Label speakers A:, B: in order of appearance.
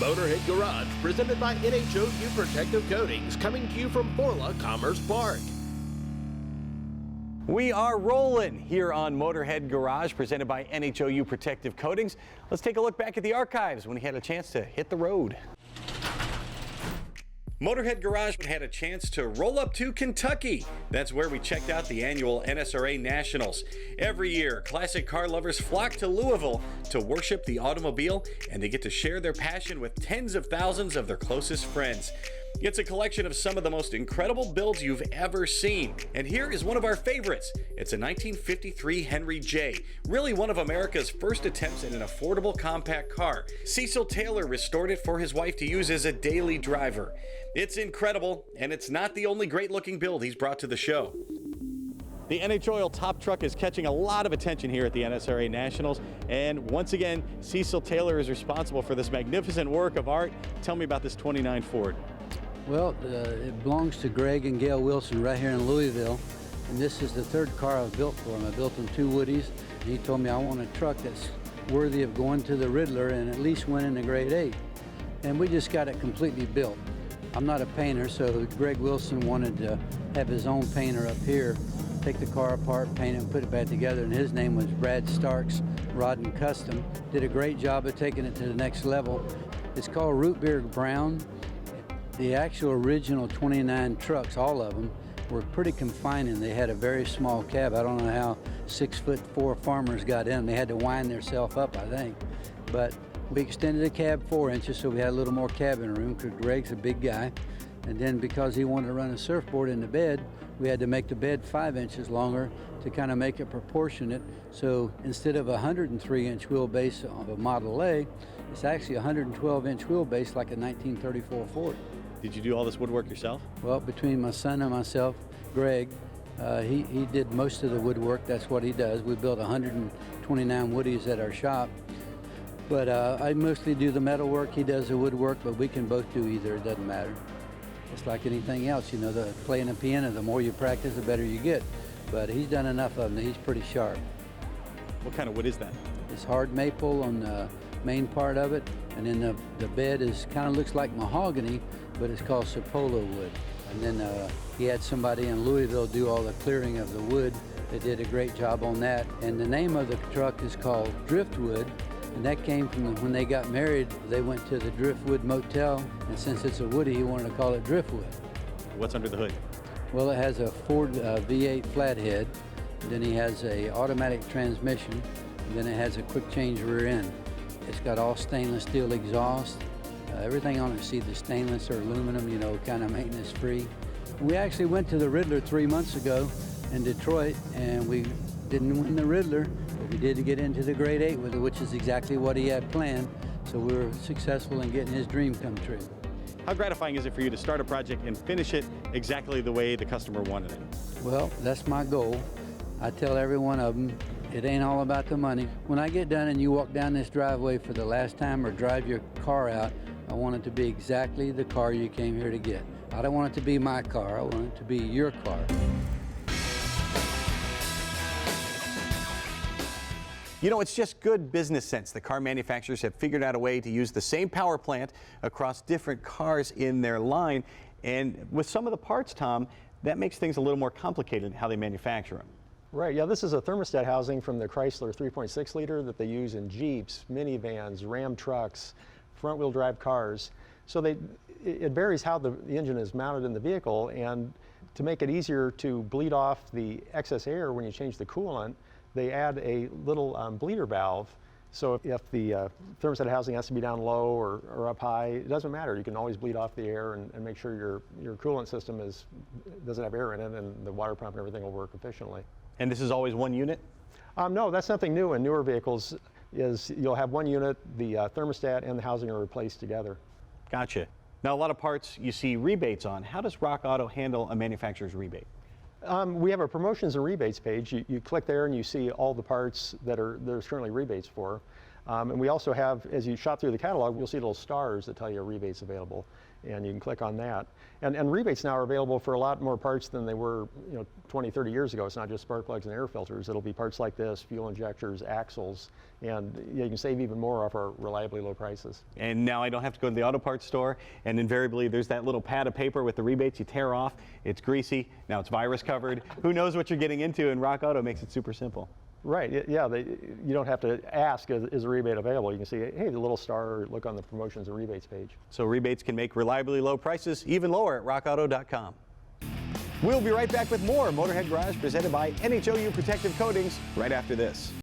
A: Motorhead Garage, presented by NHOU Protective Coatings, coming to you from Borla Commerce Park.
B: We are rolling here on Motorhead Garage, presented by NHOU Protective Coatings. Let's take a look back at the archives when he had a chance to hit the road. Motorhead Garage had a chance to roll up to Kentucky. That's where we checked out the annual NSRA Nationals. Every year, classic car lovers flock to Louisville to worship the automobile, and they get to share their passion with tens of thousands of their closest friends. It's a collection of some of the most incredible builds you've ever seen. And here is one of our favorites. It's a 1953 Henry J, really one of America's first attempts at an affordable compact car. Cecil Taylor restored it for his wife to use as a daily driver. It's incredible, and it's not the only great-looking build he's brought to the show. The NHOU top truck is catching a lot of attention here at the NSRA Nationals, and once again, Cecil Taylor is responsible for this magnificent work of art. Tell me about this 29 Ford.
C: Well, it belongs to Greg and Gail Wilson right here in Louisville, and this is the third car I've built for him. I built him 2 Woodies, and he told me I want a truck that's worthy of going to the Riddler and at least winning the Grade 8. And we just got it completely built. I'm not a painter, so Greg Wilson wanted to have his own painter up here, take the car apart, paint it, and put it back together, and his name was Brad Starks, Rod and Custom. Did a great job of taking it to the next level. It's called Root Beer Brown. The actual original 29 trucks, all of them, were pretty confining. They had a very small cab. I don't know how 6'4" farmers got in. They had to wind themselves up, I think. But we extended the cab 4 inches, so we had a little more cabin room, because Greg's a big guy. And then because he wanted to run a surfboard in the bed, we had to make the bed 5 inches longer to kind of make it proportionate. So instead of a 103-inch wheelbase of a Model A, it's actually a 112-inch wheelbase like a 1934 Ford.
B: Did you do all this woodwork yourself?
C: Well, between my son and myself, Greg, he did most of the woodwork. That's what he does. We built 129 Woodies at our shop. But I mostly do the metal work. He does the woodwork, but we can both do either. It doesn't matter. It's like anything else, you know, playing the piano, the more you practice, the better you get. But he's done enough of them that he's pretty sharp.
B: What kind of wood is that?
C: It's hard maple on the main part of it, and then the bed is kind of looks like mahogany, but it's called Sapolo wood. And then he had somebody in Louisville do all the clearing of the wood. They did a great job on that. And the name of the truck is called Driftwood, and that came from when they got married. They went to the Driftwood Motel, and since it's a Woody, he wanted to call it Driftwood.
B: What's under the hood?
C: Well, it has a Ford V8 flathead, then he has a automatic transmission, and then it has a quick change rear end. It's got all stainless steel exhaust. Everything on it, see the stainless or aluminum, you know, kind of maintenance free. We actually went to the Riddler 3 months ago in Detroit, and we didn't win the Riddler, but we did get into the Grade 8 with it, which is exactly what he had planned. So we were successful in getting his dream come true.
B: How gratifying is it for you to start a project and finish it exactly the way the customer wanted it?
C: Well, that's my goal. I tell every one of them, it ain't all about the money. When I get done and you walk down this driveway for the last time or drive your car out, I want it to be exactly the car you came here to get. I don't want it to be my car, I want it to be your car.
B: You know, it's just good business sense. The car manufacturers have figured out a way to use the same power plant across different cars in their line. And with some of the parts, Tom, that makes things a little more complicated how they manufacture them.
D: Right, yeah, this is a thermostat housing from the Chrysler 3.6 liter that they use in Jeeps, minivans, Ram trucks, front-wheel drive cars. So it varies how the engine is mounted in the vehicle, and to make it easier to bleed off the excess air when you change the coolant, they add a little bleeder valve. So if the thermostat housing has to be down low or up high, it doesn't matter. You can always bleed off the air and make sure your coolant system doesn't have air in it, and the water pump and everything will work efficiently.
B: And this is always one unit?
D: No, that's something new in newer vehicles. Is you'll have one unit, the thermostat and the housing are replaced together.
B: Gotcha. Now, a lot of parts you see rebates on. How does Rockauto handle a manufacturer's rebate?
D: We have a promotions and rebates page. You click there and you see all the parts that there's currently rebates for. And we also have, as you shop through the catalog, you'll see little stars that tell you a rebate's available, and you can click on that. And rebates now are available for a lot more parts than they were 20, 30 years ago. It's not just spark plugs and air filters. It'll be parts like this, fuel injectors, axles, and you can save even more off our reliably low prices.
B: And now I don't have to go to the auto parts store, and invariably there's that little pad of paper with the rebates you tear off. It's greasy, now it's virus covered. Who knows what you're getting into, and Rockauto makes it super simple.
D: Right, yeah, you don't have to ask, is a rebate available? You can see, hey, the little star, or look on the promotions and rebates page.
B: So rebates can make reliably low prices even lower at rockauto.com. We'll be right back with more Motorhead Garage presented by NHOU Protective Coatings right after this.